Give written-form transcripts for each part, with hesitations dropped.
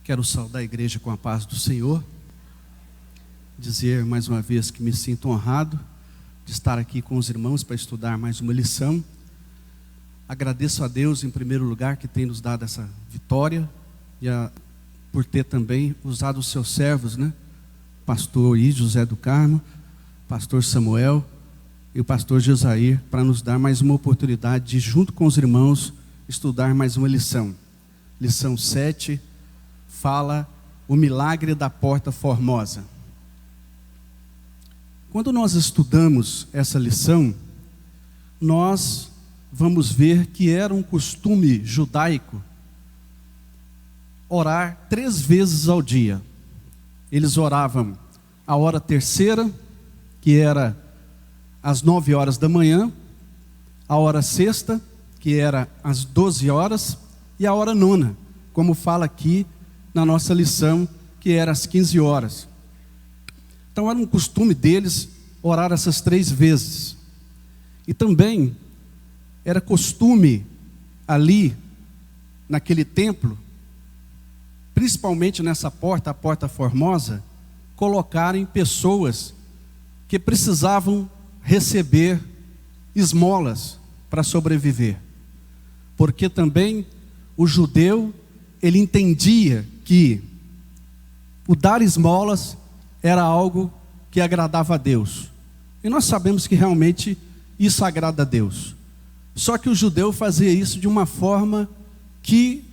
Quero saudar a igreja com a paz do Senhor, dizer mais uma vez que me sinto honrado de estar aqui com os irmãos para estudar mais uma lição. Agradeço a Deus em primeiro lugar que tem nos dado essa vitória e por ter também usado os seus servos, Pastor I. José do Carmo, Pastor Samuel e o Pastor Josair, para nos dar mais uma oportunidade de, junto com os irmãos, estudar mais uma lição. Lição 7 fala o milagre da Porta Formosa. Quando nós estudamos essa lição, nós vamos ver que era um costume judaico orar 3 vezes ao dia. Eles oravam a hora terceira, que era às 9 horas da manhã, a hora sexta, que era às 12 horas, e a hora nona, como fala aqui na nossa lição, que era às 15 horas. Então era um costume deles orar essas 3 vezes. E também era costume ali, naquele templo, principalmente nessa porta, a Porta Formosa, colocarem pessoas que precisavam receber esmolas para sobreviver. Porque também o judeu, ele entendia que o dar esmolas era algo que agradava a Deus. E nós sabemos que realmente isso agrada a Deus. Só que o judeu fazia isso de uma forma que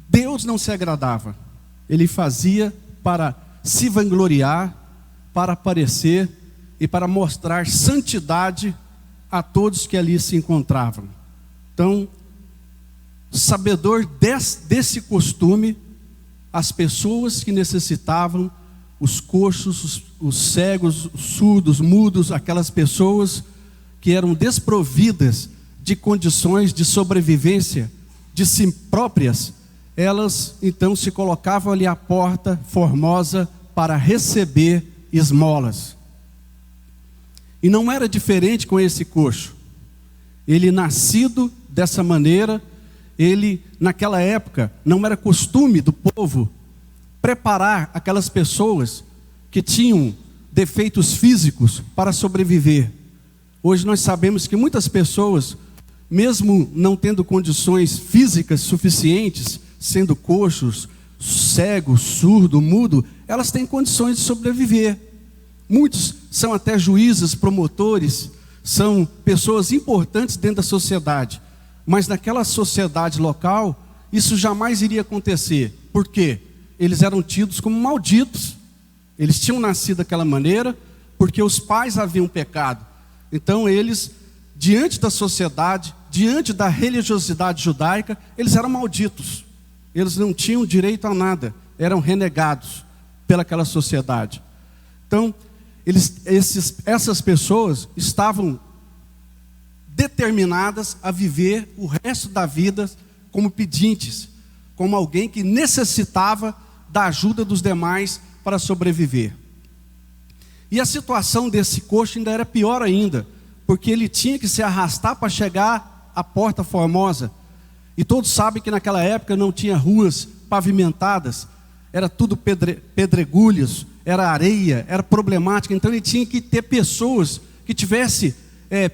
Deus não se agradava. Ele fazia para se vangloriar, para aparecer e para mostrar santidade a todos que ali se encontravam. Então, sabedor desse costume, as pessoas que necessitavam, os coxos, os cegos, os surdos, mudos, aquelas pessoas que eram desprovidas de condições de sobrevivência de si próprias, elas então se colocavam ali à Porta Formosa para receber esmolas. E não era diferente com esse coxo. Ele, nascido dessa maneira, ele, naquela época, não era costume do povo preparar aquelas pessoas que tinham defeitos físicos para sobreviver. Hoje nós sabemos que muitas pessoas, mesmo não tendo condições físicas suficientes, sendo coxos, cegos, surdo, mudo, elas têm condições de sobreviver. Muitos são até juízes, promotores, são pessoas importantes dentro da sociedade. Mas naquela sociedade local, isso jamais iria acontecer. Por quê? Eles eram tidos como malditos. Eles tinham nascido daquela maneira porque os pais haviam pecado. Então eles, diante da sociedade, diante da religiosidade judaica, eles eram malditos. Eles não tinham direito a nada, eram renegados pelaquela sociedade. Então, essas pessoas estavam determinadas a viver o resto da vida como pedintes, como alguém que necessitava da ajuda dos demais para sobreviver. E a situação desse coxo ainda era pior ainda, porque ele tinha que se arrastar para chegar à Porta Formosa. E todos sabem que naquela época não tinha ruas pavimentadas, era tudo pedregulhos, era areia, era problemática. Então ele tinha que ter pessoas que tivessem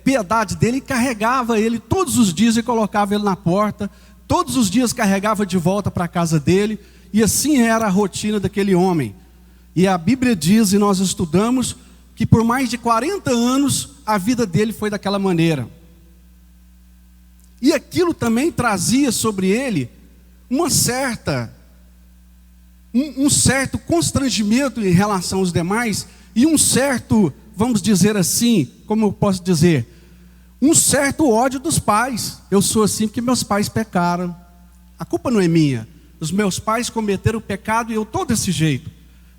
piedade dele, e carregava ele todos os dias e colocava ele na porta, todos os dias carregava de volta para a casa dele, e assim era a rotina daquele homem. E a Bíblia diz, e nós estudamos, que por mais de 40 anos a vida dele foi daquela maneira. E aquilo também trazia sobre ele um certo constrangimento em relação aos demais, e um certo, vamos dizer assim, como eu posso dizer, um certo ódio dos pais. Eu sou assim porque meus pais pecaram, a culpa não é minha, os meus pais cometeram o pecado e eu estou desse jeito.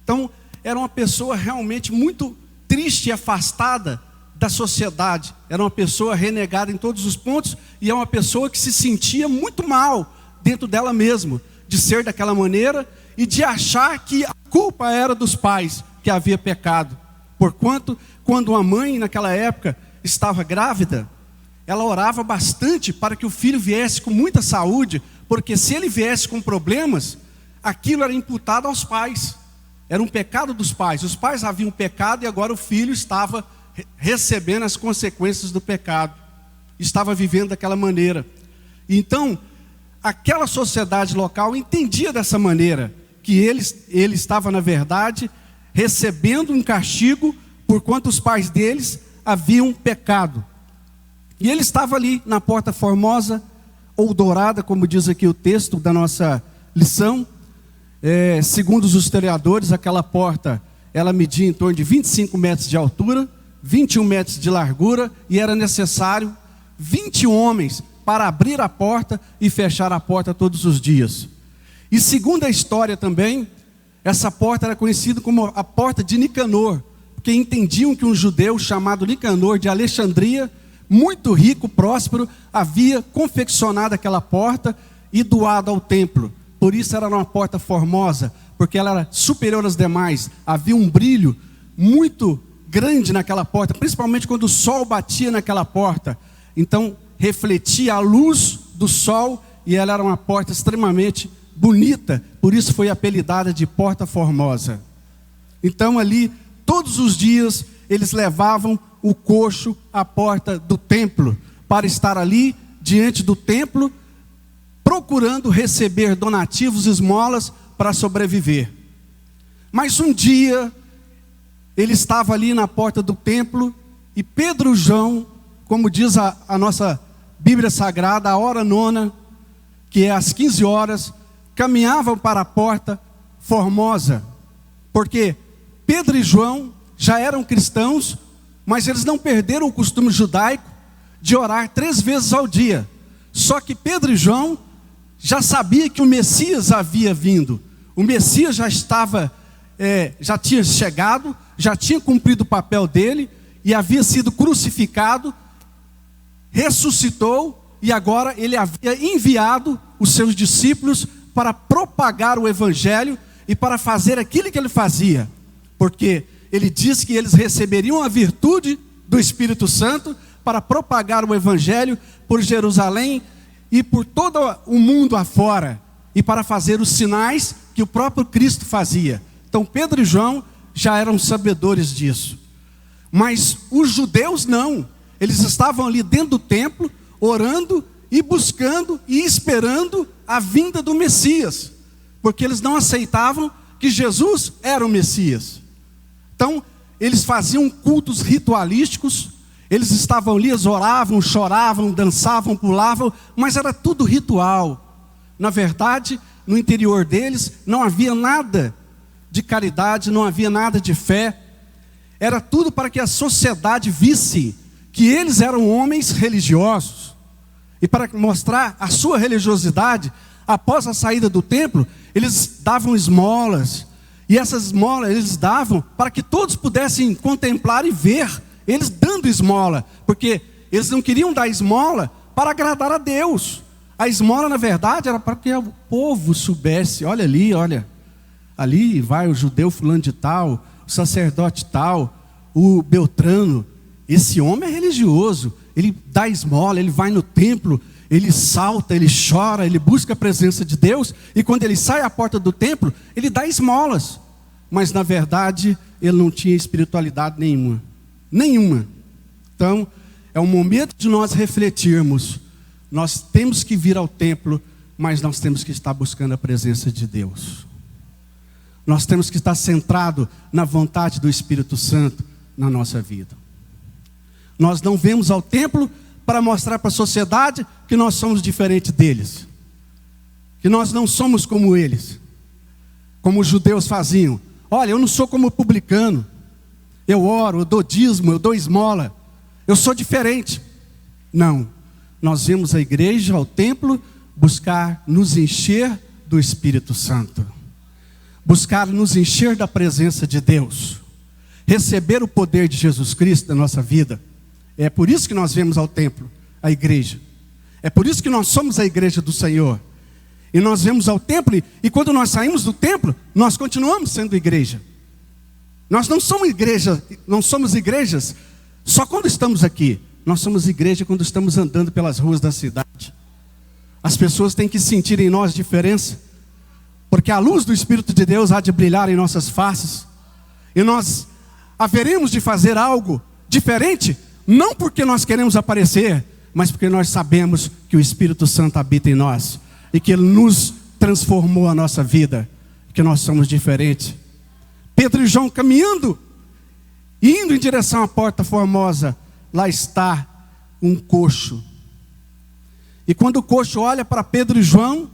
Então era uma pessoa realmente muito triste e afastada da sociedade, era uma pessoa renegada em todos os pontos, e é uma pessoa que se sentia muito mal dentro dela mesma, de ser daquela maneira e de achar que a culpa era dos pais que havia pecado. Porquanto, quando uma mãe naquela época estava grávida, ela orava bastante para que o filho viesse com muita saúde, porque se ele viesse com problemas, aquilo era imputado aos pais. Era um pecado dos pais. Os pais haviam pecado e agora o filho estava recebendo as consequências do pecado. Estava vivendo daquela maneira. Então, aquela sociedade local entendia dessa maneira, que ele estava, na verdade, recebendo um castigo porquanto os pais deles haviam pecado. E ele estava ali na Porta Formosa, ou dourada, como diz aqui o texto da nossa lição. Segundo os historiadores, aquela porta, ela media em torno de 25 metros de altura, 21 metros de largura, e era necessário 20 homens para abrir a porta e fechar a porta todos os dias. E segundo a história também, essa porta era conhecida como a porta de Nicanor, porque entendiam que um judeu chamado Nicanor de Alexandria, muito rico, próspero, havia confeccionado aquela porta e doado ao templo. Por isso era uma porta formosa, porque ela era superior às demais. Havia um brilho muito grande naquela porta, principalmente quando o sol batia naquela porta. Então refletia a luz do sol e ela era uma porta extremamente bonita. Por isso foi apelidada de Porta Formosa. Então ali, todos os dias, eles levavam o coxo à porta do templo, para estar ali diante do templo, procurando receber donativos, esmolas para sobreviver. Mas um dia, ele estava ali na porta do templo, e Pedro e João, como diz a nossa Bíblia Sagrada, a hora nona, que é às 15 horas, caminhavam para a Porta Formosa, porque Pedro e João já eram cristãos, mas eles não perderam o costume judaico de orar 3 vezes ao dia. Só que Pedro e João já sabiam que o Messias havia vindo. O Messias já tinha chegado, já tinha cumprido o papel dele, e havia sido crucificado, ressuscitou, e agora ele havia enviado os seus discípulos para propagar o Evangelho e para fazer aquilo que ele fazia. Porque ele disse que eles receberiam a virtude do Espírito Santo para propagar o Evangelho por Jerusalém e por todo o mundo afora, e para fazer os sinais que o próprio Cristo fazia. Então Pedro e João já eram sabedores disso. Mas os judeus não. Eles estavam ali dentro do templo, orando e buscando e esperando a vinda do Messias, porque eles não aceitavam que Jesus era o Messias. Então, eles faziam cultos ritualísticos, eles estavam ali, eles oravam, choravam, dançavam, pulavam, mas era tudo ritual. Na verdade, no interior deles não havia nada de caridade, não havia nada de fé. Era tudo para que a sociedade visse que eles eram homens religiosos. E para mostrar a sua religiosidade, após a saída do templo, eles davam esmolas. E essas esmolas eles davam para que todos pudessem contemplar e ver eles dando esmola. Porque eles não queriam dar esmola para agradar a Deus. A esmola, na verdade, era para que o povo soubesse. Olha ali, olha. Ali vai o judeu fulano de tal, o sacerdote tal, o Beltrano. Esse homem é religioso. Ele dá esmola, ele vai no templo, ele salta, ele chora, ele busca a presença de Deus, e quando ele sai à porta do templo, ele dá esmolas. Mas na verdade, ele não tinha espiritualidade nenhuma. Nenhuma. Então, é o momento de nós refletirmos. Nós temos que vir ao templo, mas nós temos que estar buscando a presença de Deus. Nós temos que estar centrado na vontade do Espírito Santo na nossa vida. Nós não vemos ao templo para mostrar para a sociedade que nós somos diferentes deles, que nós não somos como eles, como os judeus faziam. Olha, eu não sou como o publicano, eu oro, eu dou dízimo, eu dou esmola, eu sou diferente. Não, nós vemos a igreja, ao templo, buscar nos encher do Espírito Santo, buscar nos encher da presença de Deus, receber o poder de Jesus Cristo na nossa vida. É por isso que nós vemos ao templo, a igreja. É por isso que nós somos a igreja do Senhor. E nós vemos ao templo, e quando nós saímos do templo, nós continuamos sendo igreja. Nós não somos igrejas só quando estamos aqui. Nós somos igreja quando estamos andando pelas ruas da cidade. As pessoas têm que sentir em nós diferença. porque a luz do Espírito de Deus há de brilhar em nossas faces, e nós haveremos de fazer algo diferente, não porque nós queremos aparecer, mas porque nós sabemos que o Espírito Santo habita em nós, e que Ele nos transformou a nossa vida, que nós somos diferentes. Pedro e João caminhando, indo em direção à Porta Formosa, lá está um coxo. E quando o coxo olha para Pedro e João,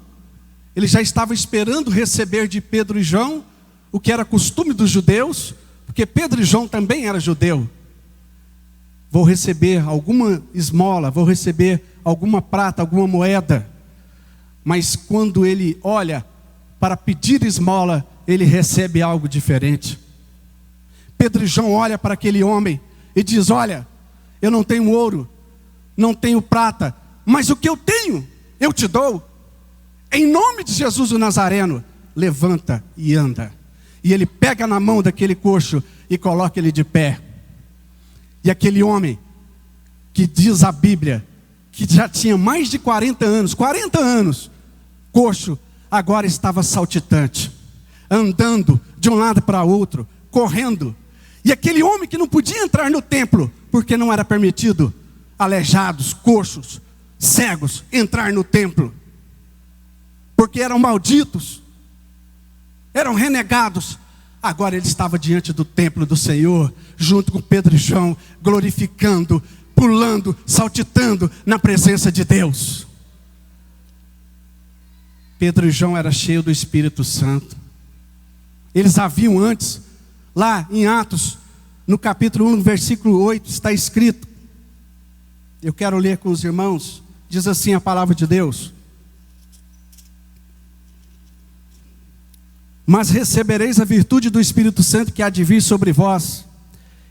ele já estava esperando receber de Pedro e João o que era costume dos judeus, porque Pedro e João também eram judeus. Vou receber alguma esmola, vou receber alguma prata, alguma moeda. Mas quando ele olha para pedir esmola, ele recebe algo diferente. Pedro e João olham para aquele homem e diz: olha, eu não tenho ouro, não tenho prata, mas o que eu tenho, eu te dou. Em nome de Jesus o Nazareno, levanta e anda. E ele pega na mão daquele coxo e coloca ele de pé. E aquele homem, que diz a Bíblia, que já tinha mais de 40 anos, coxo, agora estava saltitante, andando de um lado para outro, correndo. E aquele homem que não podia entrar no templo, porque não era permitido aleijados, coxos, cegos entrar no templo, porque eram malditos, eram renegados. Agora ele estava diante do templo do Senhor, junto com Pedro e João, glorificando, pulando, saltitando na presença de Deus. Pedro e João eram cheios do Espírito Santo. Eles haviam antes, lá em Atos, no capítulo 1, versículo 8, está escrito, eu quero ler com os irmãos, diz assim a palavra de Deus: mas recebereis a virtude do Espírito Santo que há de vir sobre vós,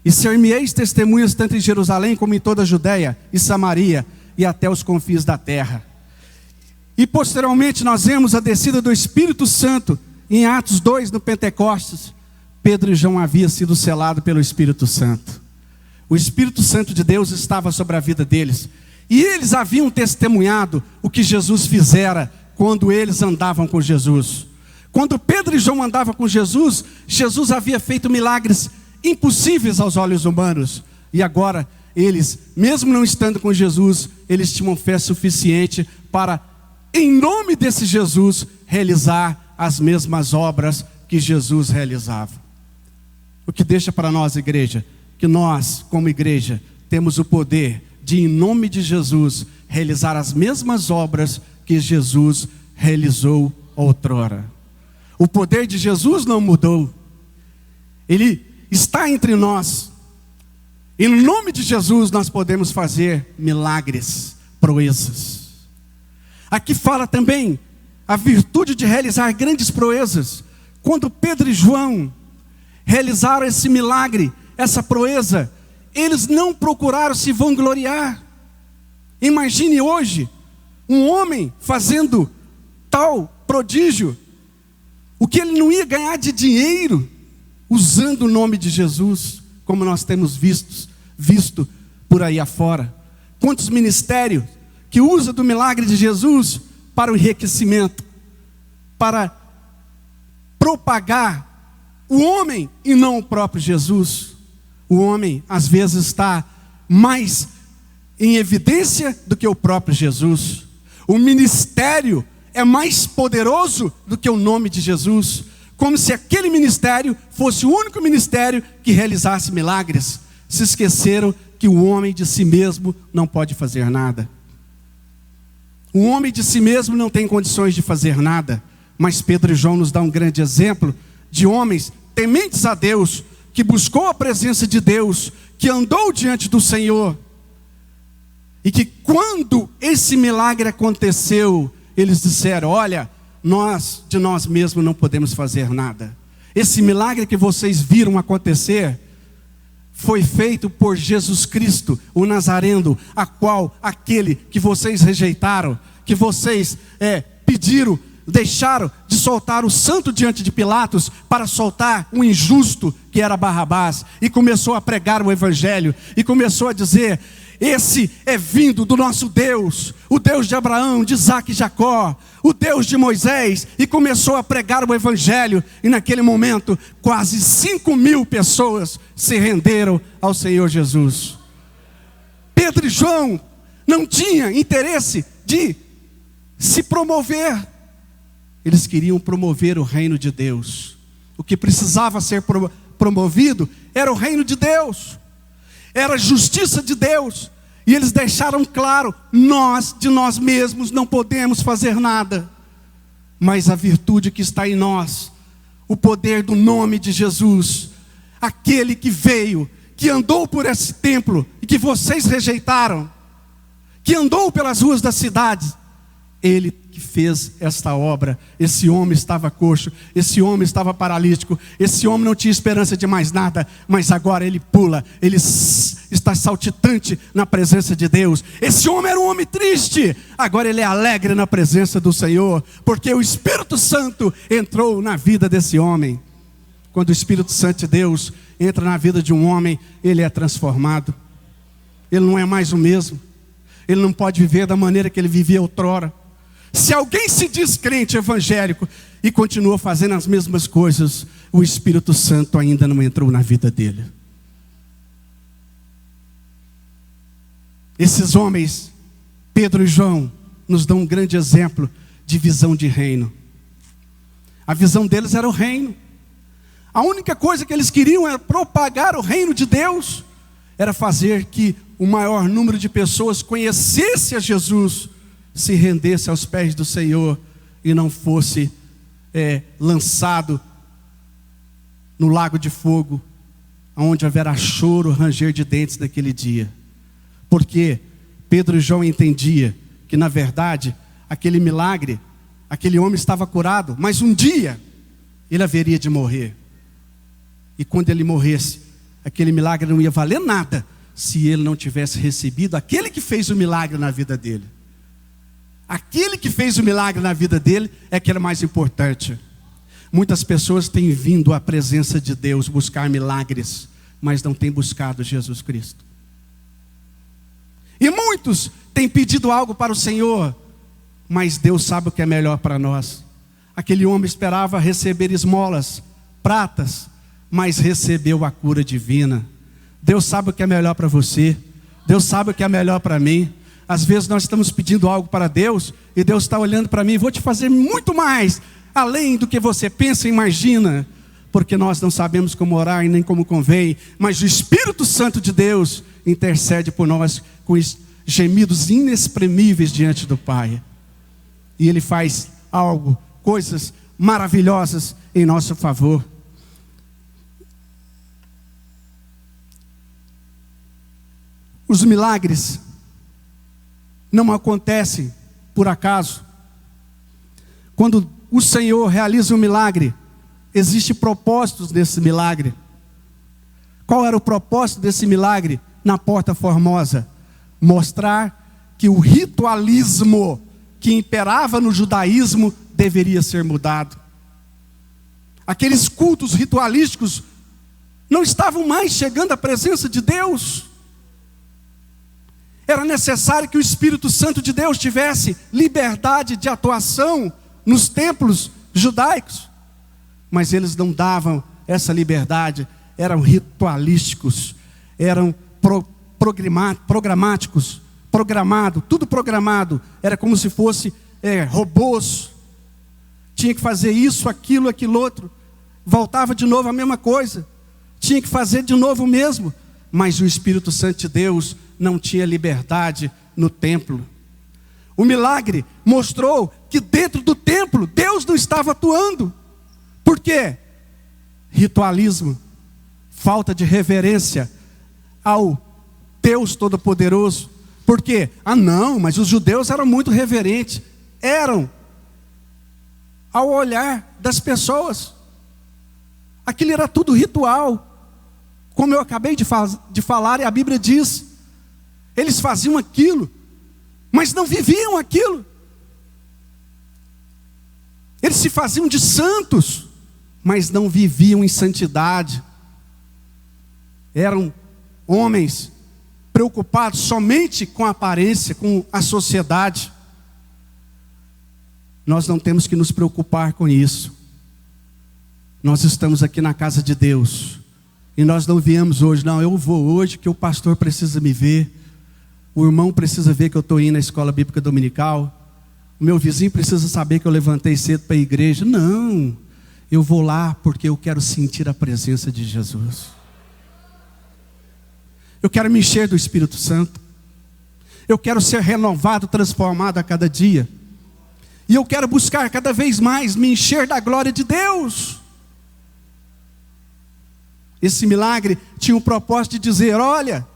e ser-me-eis testemunhas tanto em Jerusalém como em toda a Judéia e Samaria e até os confins da terra. E posteriormente nós vemos a descida do Espírito Santo em Atos 2, no Pentecostes. Pedro e João haviam sido selados pelo Espírito Santo. O Espírito Santo de Deus estava sobre a vida deles, e eles haviam testemunhado o que Jesus fizera quando eles andavam com Jesus. Quando Pedro e João andavam com Jesus, Jesus havia feito milagres impossíveis aos olhos humanos. E agora, eles, mesmo não estando com Jesus, eles tinham fé suficiente para, em nome desse Jesus, realizar as mesmas obras que Jesus realizava. O que deixa para nós, igreja, que nós, como igreja, temos o poder de, em nome de Jesus, realizar as mesmas obras que Jesus realizou outrora. O poder de Jesus não mudou. Ele está entre nós. Em nome de Jesus nós podemos fazer milagres, proezas. Aqui fala também a virtude de realizar grandes proezas. Quando Pedro e João realizaram esse milagre, essa proeza, eles não procuraram se vangloriar. Imagine hoje um homem fazendo tal prodígio, o que ele não ia ganhar de dinheiro usando o nome de Jesus, como nós temos visto por aí afora. Quantos ministérios que usam do milagre de Jesus para o enriquecimento, para propagar o homem e não o próprio Jesus. O homem às vezes está mais em evidência do que o próprio Jesus. O ministério é mais poderoso do que o nome de Jesus, como se aquele ministério fosse o único ministério que realizasse milagres. Se esqueceram que o homem de si mesmo não pode fazer nada. O homem de si mesmo não tem condições de fazer nada. Mas Pedro e João nos dão um grande exemplo de homens tementes a Deus, que buscou a presença de Deus, que andou diante do Senhor, e que quando esse milagre aconteceu, eles disseram: olha, nós de nós mesmos não podemos fazer nada. Esse milagre que vocês viram acontecer foi feito por Jesus Cristo, o Nazareno, aquele que vocês rejeitaram, que vocês pediram, deixaram de soltar o santo diante de Pilatos para soltar um injusto que era Barrabás, e começou a pregar o evangelho, e começou a dizer: esse é vindo do nosso Deus, o Deus de Abraão, de Isaque e Jacó, o Deus de Moisés, e começou a pregar o evangelho, e naquele momento, quase 5.000 pessoas se renderam ao Senhor Jesus. Pedro e João não tinham interesse de se promover, eles queriam promover o reino de Deus. O que precisava ser promovido era o reino de Deus, era a justiça de Deus. E eles deixaram claro: nós, de nós mesmos, não podemos fazer nada, mas a virtude que está em nós, o poder do nome de Jesus, aquele que veio, que andou por esse templo, e que vocês rejeitaram, que andou pelas ruas da cidade, ele que fez esta obra. Esse homem estava coxo, esse homem estava paralítico, esse homem não tinha esperança de mais nada, mas agora ele pula, ele está saltitante na presença de Deus. Esse homem era um homem triste, agora ele é alegre na presença do Senhor, porque o Espírito Santo entrou na vida desse homem. Quando o Espírito Santo de Deus entra na vida de um homem, ele é transformado, ele não é mais o mesmo, ele não pode viver da maneira que ele vivia outrora. Se alguém se diz crente evangélico e continua fazendo as mesmas coisas, o Espírito Santo ainda não entrou na vida dele. Esses homens, Pedro e João, nos dão um grande exemplo de visão de reino. A visão deles era o reino. A única coisa que eles queriam era propagar o reino de Deus, era fazer que o maior número de pessoas conhecesse a Jesus, se rendesse aos pés do Senhor e não fosse lançado no lago de fogo, onde haverá choro, ranger de dentes naquele dia. Porque Pedro e João entendiam que, na verdade, aquele milagre, aquele homem estava curado, mas um dia ele haveria de morrer. E quando ele morresse, aquele milagre não ia valer nada se ele não tivesse recebido aquele que fez o milagre na vida dele. Aquele que fez o milagre na vida dele é que era mais importante. Muitas pessoas têm vindo à presença de Deus buscar milagres, mas não têm buscado Jesus Cristo. E muitos têm pedido algo para o Senhor, mas Deus sabe o que é melhor para nós. Aquele homem esperava receber esmolas, pratas, mas recebeu a cura divina. Deus sabe o que é melhor para você, Deus sabe o que é melhor para mim. Às vezes nós estamos pedindo algo para Deus, e Deus está olhando para mim: vou te fazer muito mais, além do que você pensa e imagina, porque nós não sabemos como orar e nem como convém, mas o Espírito Santo de Deus intercede por nós com gemidos inexprimíveis diante do Pai. E Ele faz algo, coisas maravilhosas em nosso favor. Os milagres não acontecem por acaso. Quando o Senhor realiza um milagre, existe propósitos nesse milagre. Qual era o propósito desse milagre na Porta Formosa? Mostrar que o ritualismo que imperava no judaísmo deveria ser mudado. Aqueles cultos ritualísticos não estavam mais chegando à presença de Deus. Era necessário que o Espírito Santo de Deus tivesse liberdade de atuação nos templos judaicos. Mas eles não davam essa liberdade, eram ritualísticos, eram programáticos, tudo programado. Era como se fosse robôs. Tinha que fazer isso, aquilo, aquilo outro. Voltava de novo a mesma coisa. Tinha que fazer de novo o mesmo. Mas o Espírito Santo de Deus não tinha liberdade no templo. O milagre mostrou que dentro do templo Deus não estava atuando. Por quê? Ritualismo, falta de reverência ao Deus Todo-Poderoso. Por quê? Não, mas os judeus eram muito reverentes. Eram, ao olhar das pessoas. Aquilo era tudo ritual. Como eu acabei de falar, e a Bíblia diz, eles faziam aquilo, mas não viviam aquilo. Eles se faziam de santos, mas não viviam em santidade. Eram homens preocupados somente com a aparência, com a sociedade. Nós não temos que nos preocupar com isso. Nós estamos aqui na casa de Deus. E nós não viemos hoje, não, eu vou hoje que o pastor precisa me ver. O irmão precisa ver que eu estou indo à escola bíblica dominical. O meu vizinho precisa saber que eu levantei cedo para a igreja. Não, eu vou lá porque eu quero sentir a presença de Jesus. Eu quero me encher do Espírito Santo. Eu quero ser renovado, transformado a cada dia. E eu quero buscar cada vez mais me encher da glória de Deus. Esse milagre tinha o propósito de dizer, olha,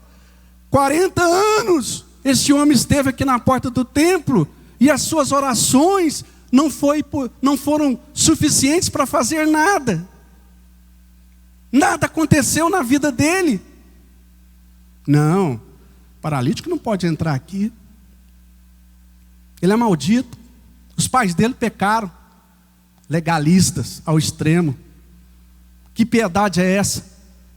40 anos esse homem esteve aqui na porta do templo e as suas orações não foram suficientes para fazer nada. Nada aconteceu na vida dele. Não, paralítico não pode entrar aqui. Ele é maldito. Os pais dele pecaram, legalistas ao extremo. Que piedade é essa?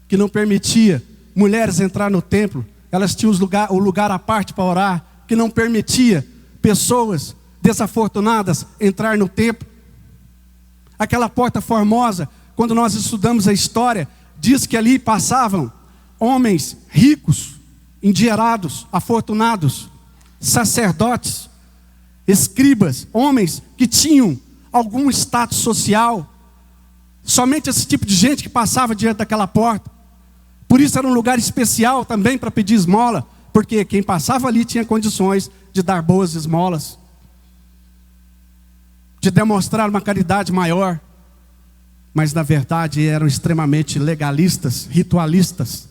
Que não permitia mulheres entrar no templo. Elas tinham o lugar à parte para orar. Que não permitia pessoas desafortunadas entrar no templo. Aquela porta formosa, quando nós estudamos a história, diz que ali passavam homens ricos, endinheirados, afortunados, sacerdotes, escribas, homens que tinham algum status social. Somente esse tipo de gente que passava diante daquela porta. Por isso era um lugar especial também para pedir esmola, porque quem passava ali tinha condições de dar boas esmolas, de demonstrar uma caridade maior. Mas na verdade eram extremamente legalistas, ritualistas,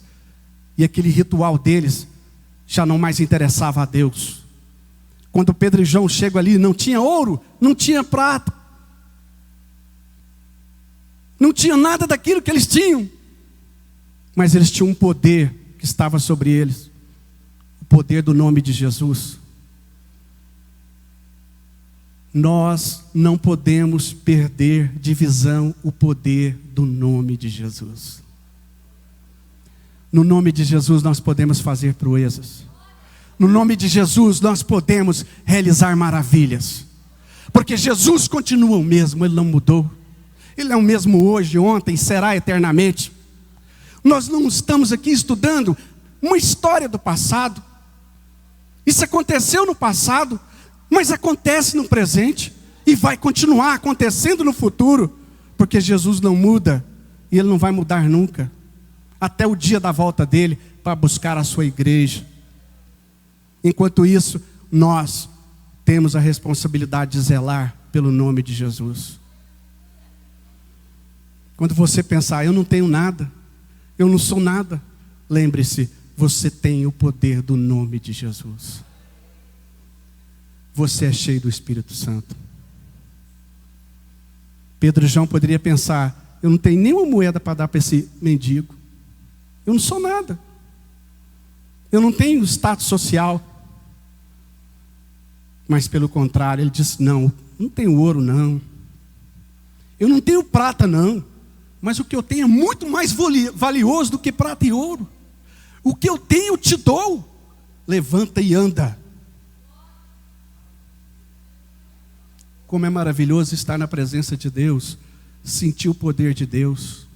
e aquele ritual deles já não mais interessava a Deus. Quando Pedro e João chegam ali, não tinha ouro, não tinha prata, não tinha nada daquilo que eles tinham, mas eles tinham um poder que estava sobre eles, o poder do nome de Jesus. Nós não podemos perder de visão o poder do nome de Jesus. No nome de Jesus nós podemos fazer proezas. No nome de Jesus nós podemos realizar maravilhas. Porque Jesus continua o mesmo, Ele não mudou. Ele é o mesmo hoje, ontem, será eternamente. Nós não estamos aqui estudando uma história do passado. Isso aconteceu no passado, mas acontece no presente e vai continuar acontecendo no futuro, porque Jesus não muda e Ele não vai mudar nunca, até o dia da volta dele para buscar a sua igreja. Enquanto isso, nós temos a responsabilidade de zelar pelo nome de Jesus. Quando você pensar, eu não tenho nada, eu não sou nada, lembre-se, você tem o poder do nome de Jesus. Você é cheio do Espírito Santo. Pedro e João poderiam pensar, eu não tenho nenhuma moeda para dar para esse mendigo. Eu não sou nada. Eu não tenho status social. Mas pelo contrário, ele disse, não tenho ouro não. Eu não tenho prata não. Mas o que eu tenho é muito mais valioso do que prata e ouro. O que eu tenho eu te dou. Levanta e anda. Como é maravilhoso estar na presença de Deus, sentir o poder de Deus.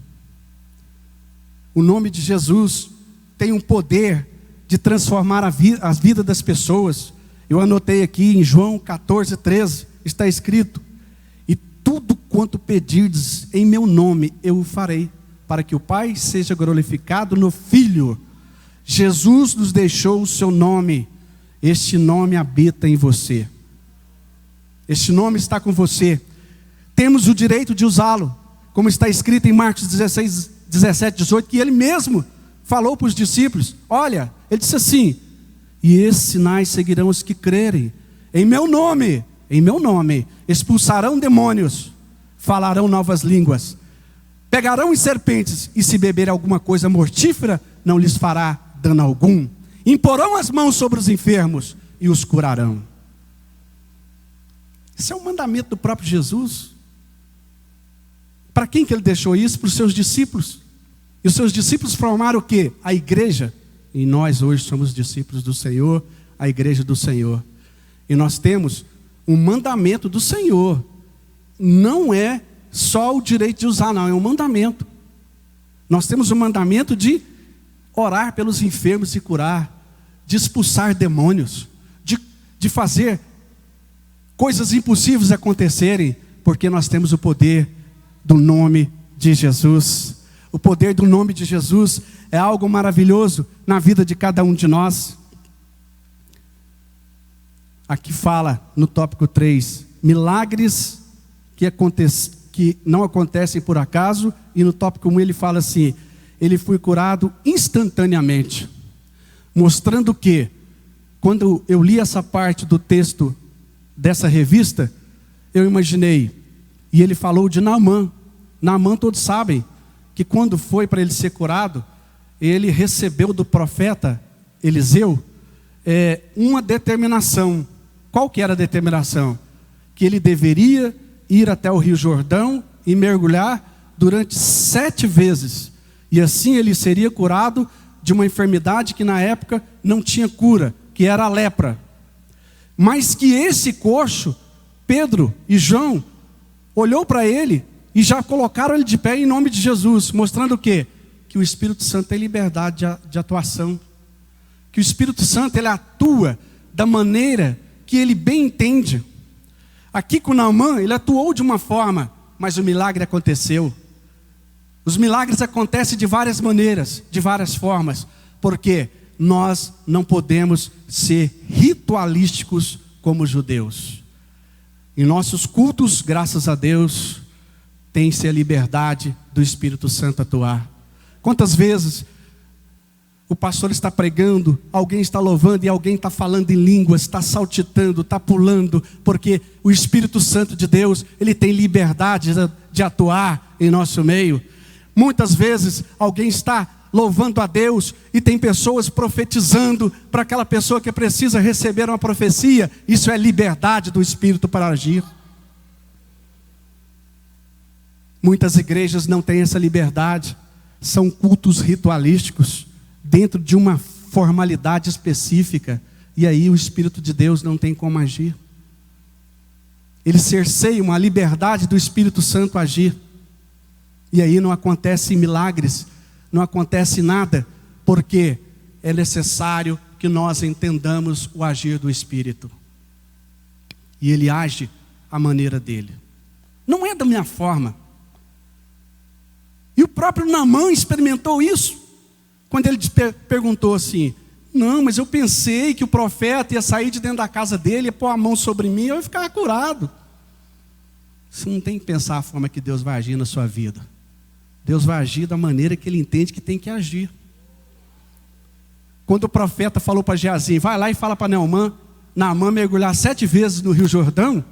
O nome de Jesus tem um poder de transformar a vida das pessoas. Eu anotei aqui em João 14:13, está escrito, e tudo quanto pedirdes em meu nome eu o farei, para que o Pai seja glorificado no Filho. Jesus nos deixou o seu nome, este nome habita em você. Este nome está com você. Temos o direito de usá-lo, como está escrito em Marcos 16, 17, 18, que ele mesmo falou para os discípulos. Olha, ele disse assim, e esses sinais seguirão os que crerem. Em meu nome, expulsarão demônios, falarão novas línguas, pegarão em serpentes, e se beber alguma coisa mortífera, não lhes fará dano algum. Imporão as mãos sobre os enfermos e os curarão. Esse é um mandamento do próprio Jesus. Para quem que ele deixou isso? Para os seus discípulos. E os seus discípulos formaram o quê? A igreja. E nós hoje somos discípulos do Senhor, a igreja do Senhor. E nós temos um mandamento do Senhor. Não é só o direito de usar, não, é um mandamento. Nós temos o mandamento de orar pelos enfermos e curar, de expulsar demônios, de fazer coisas impossíveis acontecerem, porque nós temos o poder do nome de Jesus. O poder do nome de Jesus é algo maravilhoso na vida de cada um de nós. Aqui fala no tópico 3, milagres que não acontecem por acaso, e no tópico 1 ele fala assim, ele foi curado instantaneamente, mostrando que, quando eu li essa parte do texto dessa revista, eu imaginei, e ele falou de Naamã. Naamã, todos sabem, que quando foi para ele ser curado, ele recebeu do profeta Eliseu uma determinação. Qual que era a determinação? Que ele deveria ir até o Rio Jordão e mergulhar durante 7 vezes. E assim ele seria curado de uma enfermidade que na época não tinha cura, que era a lepra. Mas que esse coxo, Pedro e João, olhou para ele e já colocaram ele de pé em nome de Jesus, mostrando o quê? Que o Espírito Santo tem liberdade de atuação. Que o Espírito Santo ele atua da maneira que ele bem entende. Aqui com Naamã, ele atuou de uma forma, mas o milagre aconteceu. Os milagres acontecem de várias maneiras, de várias formas, porque nós não podemos ser ritualísticos como judeus. Em nossos cultos, graças a Deus, tem-se a liberdade do Espírito Santo atuar. Quantas vezes o pastor está pregando, alguém está louvando e alguém está falando em línguas, está saltitando, está pulando, porque o Espírito Santo de Deus, ele tem liberdade de atuar em nosso meio. Muitas vezes alguém está louvando a Deus e tem pessoas profetizando para aquela pessoa que precisa receber uma profecia. Isso é liberdade do Espírito para agir. Muitas igrejas não têm essa liberdade, são cultos ritualísticos, dentro de uma formalidade específica, e aí o Espírito de Deus não tem como agir. Eles cerceiam a liberdade do Espírito Santo agir, e aí não acontece milagres, não acontece nada, porque é necessário que nós entendamos o agir do Espírito, e Ele age à maneira dele, não é da minha forma. E o próprio Naamã experimentou isso, quando ele perguntou assim, não, mas eu pensei que o profeta ia sair de dentro da casa dele, ia pôr a mão sobre mim e eu ia ficar curado. Você não tem que pensar a forma que Deus vai agir na sua vida. Deus vai agir da maneira que Ele entende que tem que agir. Quando o profeta falou para Geazi, vai lá e fala para Naamã mergulhar 7 vezes no Rio Jordão,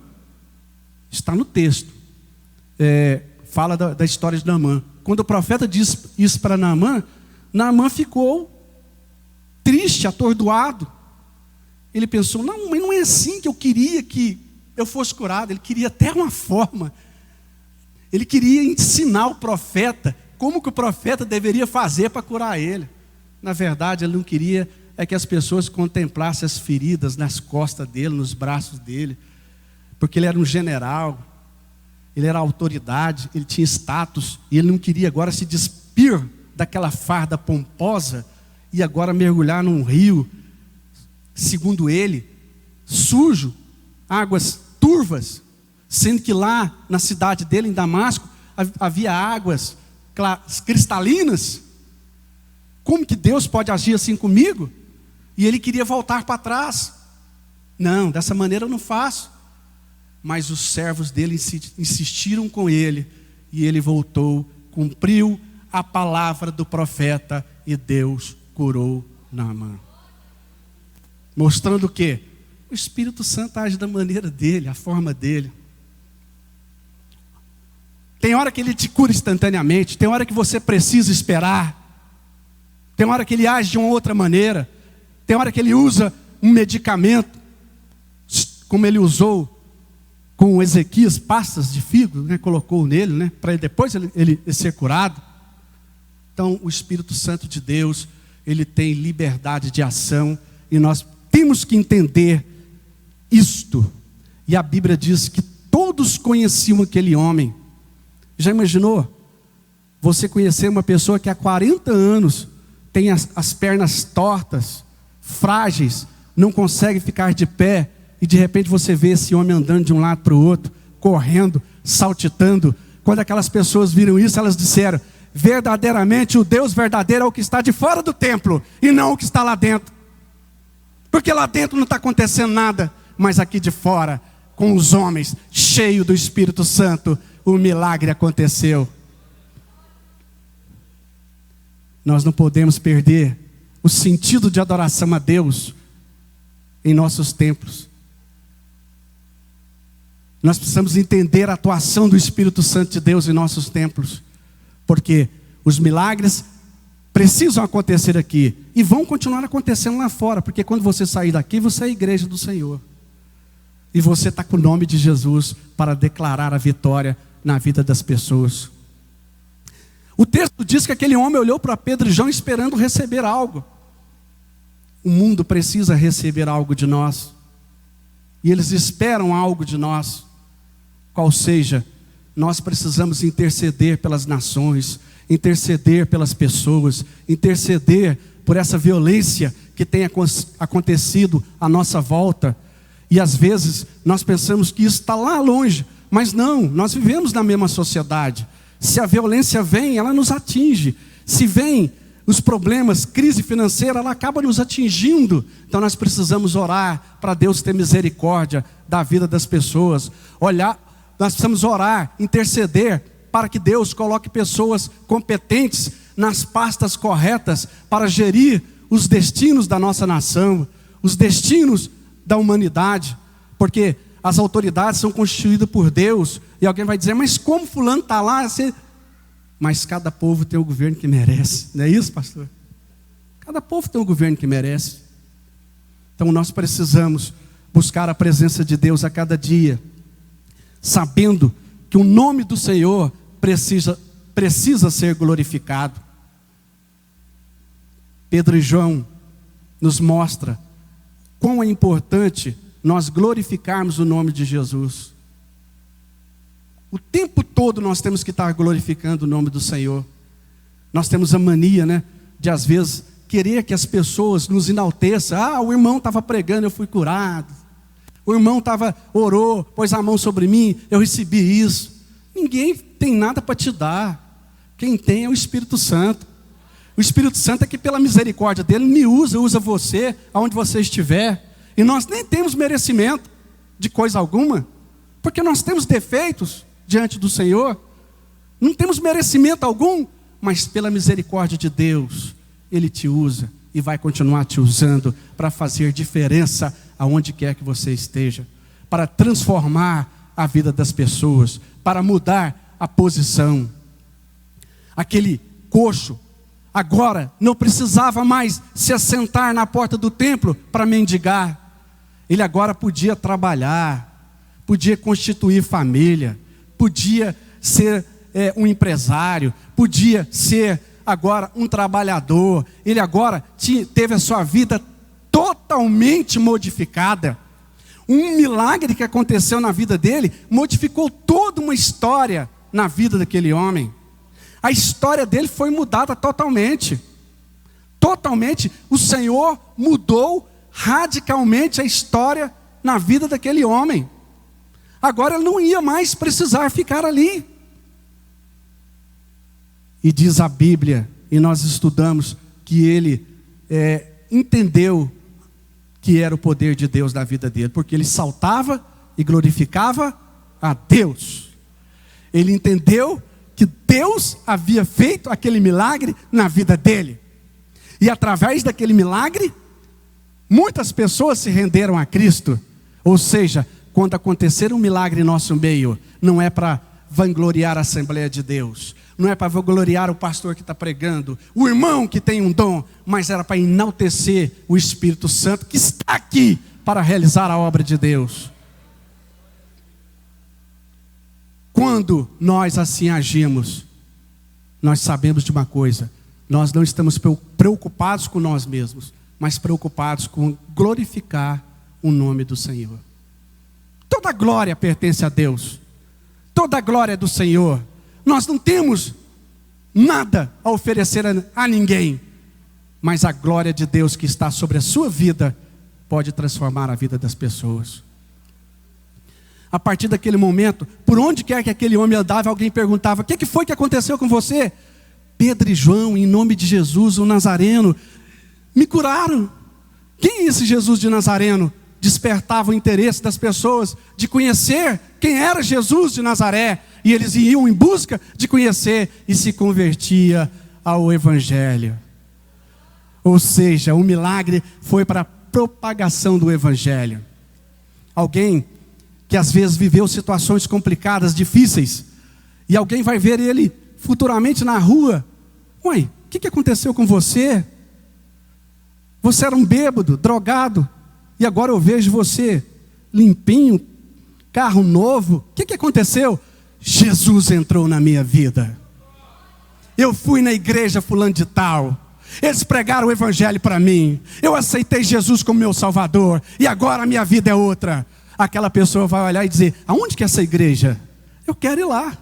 está no texto. Fala da história de Naamã. Quando o profeta diz isso para Naamã, Naamã ficou triste, atordoado. Ele pensou, não, mas não é assim que eu queria que eu fosse curado. Ele queria até uma forma. Ele queria ensinar o profeta como que o profeta deveria fazer para curar ele. Na verdade, ele não queria que as pessoas contemplassem as feridas nas costas dele, nos braços dele. Porque ele era um general, ele era autoridade, ele tinha status, e ele não queria agora se despir daquela farda pomposa e agora mergulhar num rio, segundo ele, sujo, águas turvas, sendo que lá na cidade dele, em Damasco, havia águas cristalinas. Como que Deus pode agir assim comigo? E ele queria voltar para trás. Não, dessa maneira eu não faço. Mas os servos dele insistiram com ele, e ele voltou, cumpriu a palavra do profeta, e Deus curou Naamã. Mostrando o quê? O Espírito Santo age da maneira dele, a forma dele. Tem hora que ele te cura instantaneamente, tem hora que você precisa esperar, tem hora que ele age de uma outra maneira, tem hora que ele usa um medicamento, como ele usou com Ezequias, pastas de figo, colocou nele, para depois ele ser curado. Então o Espírito Santo de Deus, ele tem liberdade de ação, e nós temos que entender isto. E a Bíblia diz que todos conheciam aquele homem. Já imaginou? Você conhecer uma pessoa que há 40 anos tem as pernas tortas, frágeis, não consegue ficar de pé, e de repente você vê esse homem andando de um lado para o outro, correndo, saltitando. Quando aquelas pessoas viram isso, elas disseram: verdadeiramente o Deus verdadeiro é o que está de fora do templo, e não o que está lá dentro. Porque lá dentro não está acontecendo nada, mas aqui de fora, com os homens, cheios do Espírito Santo, o milagre aconteceu. Nós não podemos perder o sentido de adoração a Deus em nossos templos. Nós precisamos entender a atuação do Espírito Santo de Deus em nossos templos, porque os milagres precisam acontecer aqui e vão continuar acontecendo lá fora, porque quando você sair daqui, você é a igreja do Senhor, e você está com o nome de Jesus para declarar a vitória na vida das pessoas. O texto diz que aquele homem olhou para Pedro e João esperando receber algo. O mundo precisa receber algo de nós, e eles esperam algo de nós. Qual seja, nós precisamos interceder pelas nações, interceder pelas pessoas, interceder por essa violência que tem acontecido à nossa volta. E às vezes nós pensamos que isso está lá longe, mas não, nós vivemos na mesma sociedade. Se a violência vem, ela nos atinge. Se vem os problemas, crise financeira, ela acaba nos atingindo. Então nós precisamos orar para Deus ter misericórdia da vida das pessoas. Nós precisamos orar, interceder para que Deus coloque pessoas competentes nas pastas corretas para gerir os destinos da nossa nação, os destinos da humanidade, porque as autoridades são constituídas por Deus. E alguém vai dizer: mas como fulano está lá? Mas cada povo tem o governo que merece, não é isso, pastor? Cada povo tem o governo que merece. Então nós precisamos buscar a presença de Deus a cada dia, sabendo que o nome do Senhor precisa ser glorificado. Pedro e João nos mostra quão é importante nós glorificarmos o nome de Jesus. O tempo todo nós temos que estar glorificando o nome do Senhor. Nós temos a mania, de às vezes querer que as pessoas nos enalteçam. O irmão estava pregando, eu fui curado. O irmão orou, pôs a mão sobre mim, eu recebi isso. Ninguém tem nada para te dar. Quem tem é o Espírito Santo. O Espírito Santo é que pela misericórdia dele me usa você, aonde você estiver. E nós nem temos merecimento de coisa alguma, porque nós temos defeitos diante do Senhor. Não temos merecimento algum, mas pela misericórdia de Deus, Ele te usa e vai continuar te usando para fazer diferença aonde quer que você esteja, para transformar a vida das pessoas, para mudar a posição. Aquele coxo agora não precisava mais se assentar na porta do templo para mendigar. Ele agora podia trabalhar, podia constituir família, podia ser um empresário, podia ser agora um trabalhador. Ele agora teve a sua vida totalmente modificada. Um milagre que aconteceu na vida dele modificou toda uma história na vida daquele homem. A história dele foi mudada totalmente. Totalmente. O Senhor mudou radicalmente a história na vida daquele homem. Agora ele não ia mais precisar ficar ali. E diz a Bíblia, e nós estudamos, que ele entendeu que era o poder de Deus na vida dele, porque ele saltava e glorificava a Deus. Ele entendeu que Deus havia feito aquele milagre na vida dele. E através daquele milagre, muitas pessoas se renderam a Cristo. Ou seja, quando acontecer um milagre em nosso meio, não é para vangloriar a Assembleia de Deus, não é para vangloriar o pastor que está pregando, o irmão que tem um dom, mas era para enaltecer o Espírito Santo que está aqui para realizar a obra de Deus. Quando nós assim agimos, nós sabemos de uma coisa: nós não estamos preocupados com nós mesmos, mas preocupados com glorificar o nome do Senhor. Toda glória pertence a Deus. Toda glória é do Senhor. Nós não temos nada a oferecer a ninguém, mas a glória de Deus que está sobre a sua vida pode transformar a vida das pessoas. A partir daquele momento, por onde quer que aquele homem andava, alguém perguntava: o que foi que aconteceu com você? Pedro e João, em nome de Jesus, o Nazareno, me curaram. Quem é esse Jesus de Nazareno? Despertava o interesse das pessoas de conhecer quem era Jesus de Nazaré. E eles iam em busca de conhecer e se convertia ao Evangelho. Ou seja, o milagre foi para a propagação do Evangelho. Alguém que às vezes viveu situações complicadas, difíceis, e alguém vai ver ele futuramente na rua: uai, o que aconteceu com você? Você era um bêbado, drogado, e agora eu vejo você limpinho, carro novo. O que aconteceu? Jesus entrou na minha vida. Eu fui na igreja fulano de tal, eles pregaram o Evangelho para mim, eu aceitei Jesus como meu Salvador, e agora a minha vida é outra. Aquela pessoa vai olhar e dizer: aonde que é essa igreja? Eu quero ir lá.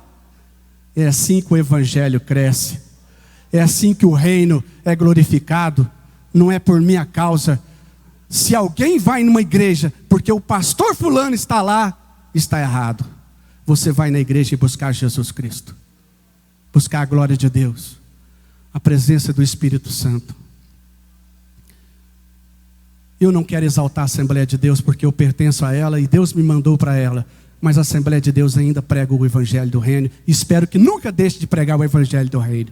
É assim que o Evangelho cresce. É assim que o reino é glorificado. Não é por minha causa. Se alguém vai numa igreja porque o pastor fulano está lá, está errado. Você vai na igreja e buscar Jesus Cristo, buscar a glória de Deus, a presença do Espírito Santo. Eu não quero exaltar a Assembleia de Deus porque eu pertenço a ela e Deus me mandou para ela, mas a Assembleia de Deus ainda prega o Evangelho do Reino e espero que nunca deixe de pregar o Evangelho do Reino.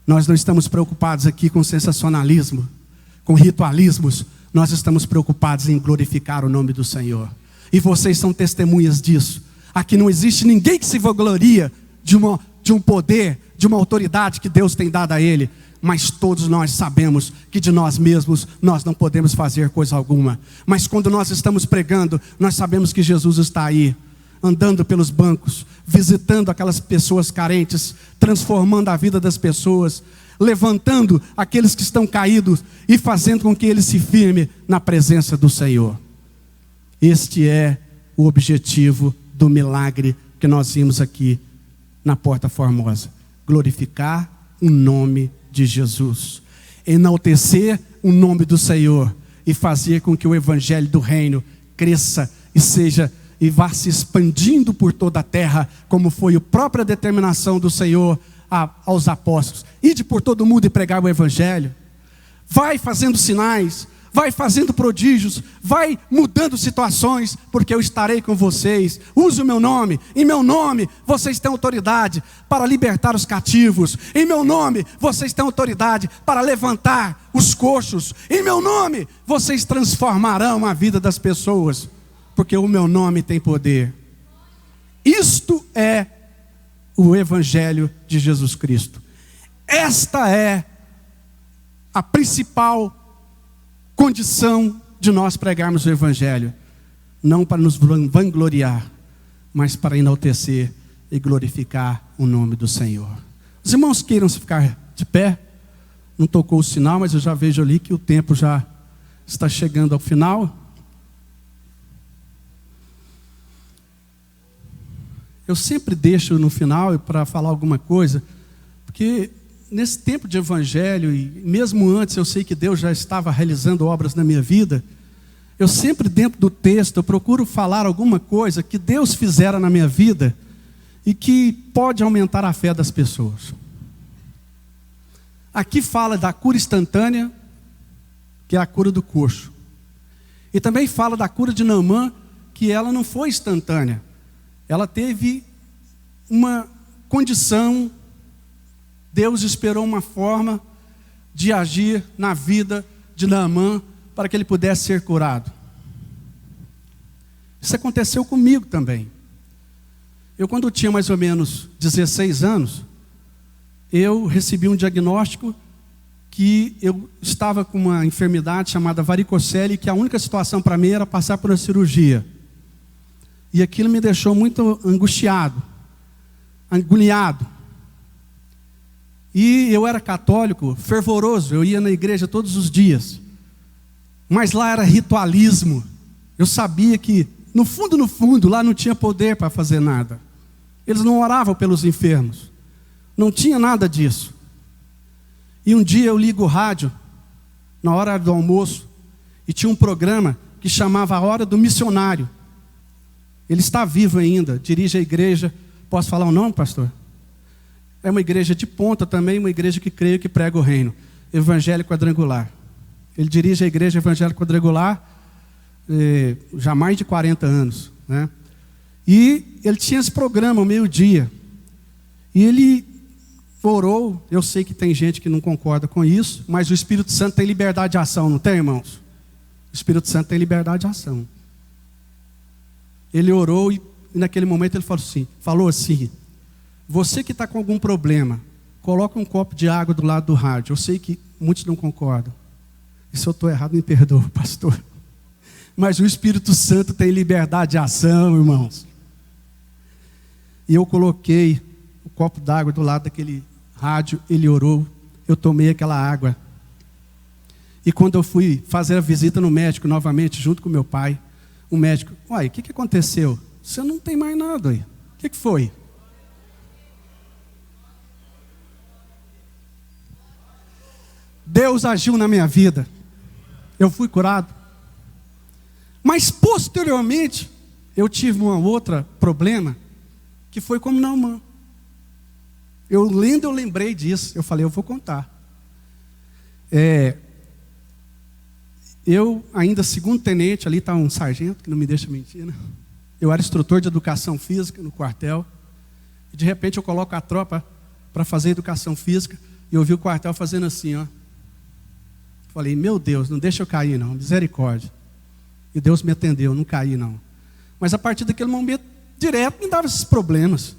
Nós não estamos preocupados aqui com sensacionalismo, com ritualismos. Nós estamos preocupados em glorificar o nome do Senhor. E vocês são testemunhas disso. Aqui não existe ninguém que se vangloria de um poder, de uma autoridade que Deus tem dado a ele. Mas todos nós sabemos que de nós mesmos nós não podemos fazer coisa alguma. Mas quando nós estamos pregando, nós sabemos que Jesus está aí, andando pelos bancos, visitando aquelas pessoas carentes, transformando a vida das pessoas, levantando aqueles que estão caídos e fazendo com que eles se firmem na presença do Senhor. Este é o objetivo do milagre que nós vimos aqui na Porta Formosa: glorificar o nome de Jesus, enaltecer o nome do Senhor e fazer com que o Evangelho do Reino cresça e vá se expandindo por toda a terra, como foi a própria determinação do Senhor aos apóstolos: ide por todo mundo e pregar o Evangelho. Vai fazendo sinais, vai fazendo prodígios, vai mudando situações, porque eu estarei com vocês. Use o meu nome, em meu nome vocês têm autoridade para libertar os cativos, em meu nome vocês têm autoridade para levantar os coxos, em meu nome vocês transformarão a vida das pessoas, porque o meu nome tem poder. Isto é o Evangelho de Jesus Cristo. Esta é a principal condição de nós pregarmos o Evangelho, não para nos vangloriar, mas para enaltecer e glorificar o nome do Senhor. Os irmãos queiram ficar de pé. Não tocou o sinal, mas eu já vejo ali que o tempo já está chegando ao final. Eu sempre deixo no final para falar alguma coisa, porque nesse tempo de Evangelho, e mesmo antes eu sei que Deus já estava realizando obras na minha vida, eu sempre dentro do texto eu procuro falar alguma coisa que Deus fizera na minha vida e que pode aumentar a fé das pessoas. Aqui fala da cura instantânea, que é a cura do coxo. E também fala da cura de Naamã, que ela não foi instantânea. Ela teve uma condição. Deus esperou uma forma de agir na vida de Naamã para que ele pudesse ser curado. Isso aconteceu comigo também. Eu, quando tinha mais ou menos 16 anos, eu recebi um diagnóstico que eu estava com uma enfermidade chamada varicocele, que a única situação para mim era passar por uma cirurgia. E aquilo me deixou muito angustiado, agoniado. E eu era católico, fervoroso, eu ia na igreja todos os dias. Mas lá era ritualismo. Eu sabia que, no fundo, lá não tinha poder para fazer nada. Eles não oravam pelos enfermos. Não tinha nada disso. E um dia eu ligo o rádio, na hora do almoço, e tinha um programa que chamava A Hora do Missionário. Ele está vivo ainda, dirige a igreja. Posso falar o nome, pastor? É uma igreja de ponta também, uma igreja que creio que prega o reino. Evangelho Quadrangular. Ele dirige a igreja Evangelho Quadrangular já há mais de 40 anos. Né? E ele tinha esse programa ao meio-dia. E ele orou. Eu sei que tem gente que não concorda com isso, mas o Espírito Santo tem liberdade de ação, não tem, irmãos? O Espírito Santo tem liberdade de ação. Ele orou e naquele momento ele falou assim: você que está com algum problema, coloca um copo de água do lado do rádio. Eu sei que muitos não concordam. E se eu estou errado, me perdoa, pastor. Mas o Espírito Santo tem liberdade de ação, irmãos. E eu coloquei o copo d'água do lado daquele rádio, ele orou, eu tomei aquela água. E quando eu fui fazer a visita no médico novamente, junto com meu pai, o médico: uai, o que aconteceu? Você não tem mais nada aí. O que foi? Deus agiu na minha vida. Eu fui curado. Mas posteriormente, eu tive um outro problema, que foi como Naamã. Eu lembrei disso. Eu falei, eu vou contar. Eu ainda segundo tenente, ali está um sargento, que não me deixa mentir, né? Eu era instrutor de educação física no quartel. E de repente eu coloco a tropa para fazer educação física. E eu vi o quartel fazendo assim, ó. Falei, meu Deus, não deixa eu cair não, misericórdia. E Deus me atendeu, não caí não. Mas a partir daquele momento, direto me dava esses problemas.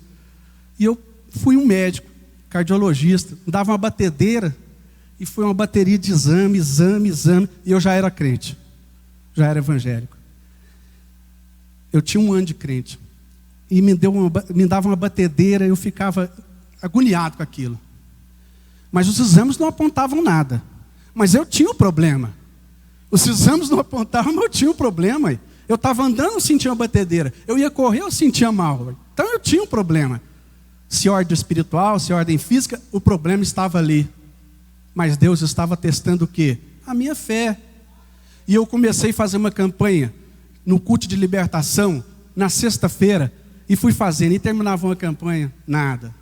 E eu fui um médico, cardiologista, me dava uma batedeira. E foi uma bateria de exame. E eu já era crente, já era evangélico. Eu tinha 1 ano de crente. E me dava uma batedeira, eu ficava agoniado com aquilo. Mas os exames não apontavam nada. Mas eu tinha um problema. Os exames não apontavam, mas eu tinha um problema. Eu estava andando, eu sentia uma batedeira. Eu ia correr, eu sentia mal. Então eu tinha um problema. Se ordem espiritual, se ordem física, o problema estava ali. Mas Deus estava testando o quê? A minha fé. E eu comecei a fazer uma campanha no culto de libertação, na sexta-feira, e fui fazendo. E terminava uma campanha, nada.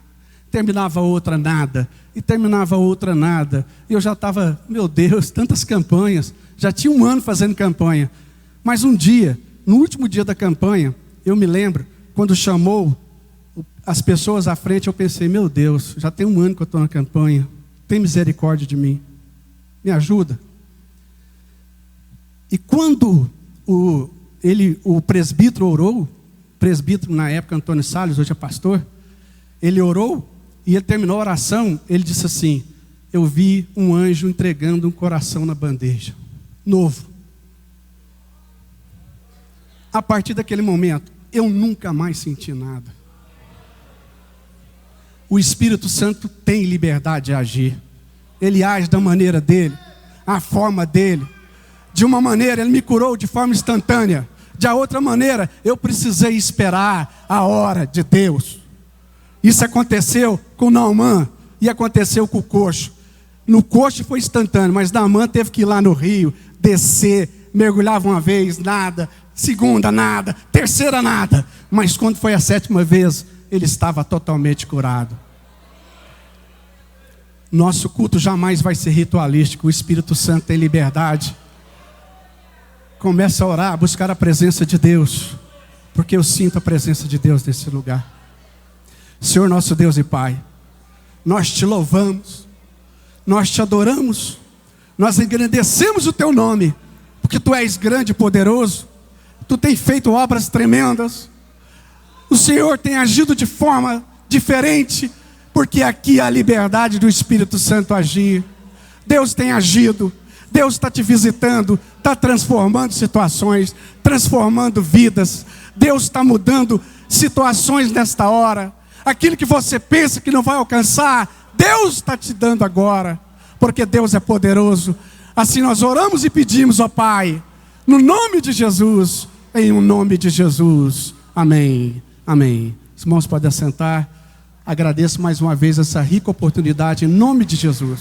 Terminava outra, nada. E terminava outra, nada. E eu já estava, meu Deus, tantas campanhas. Já tinha 1 ano fazendo campanha. Mas um dia, no último dia da campanha, eu me lembro, quando chamou as pessoas à frente, eu pensei, meu Deus, já tem 1 ano que eu estou na campanha. Tem misericórdia de mim. Me ajuda. E quando o presbítero orou, presbítero na época, Antônio Salles, hoje é pastor, ele orou e ele terminou a oração, ele disse assim, eu vi um anjo entregando um coração na bandeja, novo. A partir daquele momento, eu nunca mais senti nada. O Espírito Santo tem liberdade de agir. Ele age da maneira dele, a forma dele. De uma maneira, ele me curou de forma instantânea. De outra maneira, eu precisei esperar a hora de Deus. Isso aconteceu com Naamã e aconteceu com o coxo. No coxo foi instantâneo, mas Naamã teve que ir lá no rio, descer, mergulhava uma vez, nada. Segunda, nada. Terceira, nada. Mas quando foi a 7ª vez, ele estava totalmente curado. Nosso culto jamais vai ser ritualístico. O Espírito Santo tem liberdade. Comece a orar, a buscar a presença de Deus. Porque eu sinto a presença de Deus nesse lugar. Senhor nosso Deus e Pai, nós te louvamos, nós te adoramos, nós engrandecemos o teu nome, porque tu és grande e poderoso, tu tens feito obras tremendas, o Senhor tem agido de forma diferente, porque aqui há a liberdade do Espírito Santo agir. Deus tem agido, Deus está te visitando, está transformando situações, transformando vidas, Deus está mudando situações nesta hora. Aquilo que você pensa que não vai alcançar, Deus está te dando agora, porque Deus é poderoso. Assim nós oramos e pedimos, ó Pai, no nome de Jesus, em o nome de Jesus. Amém, amém. Os irmãos podem assentar. Agradeço mais uma vez essa rica oportunidade, em nome de Jesus.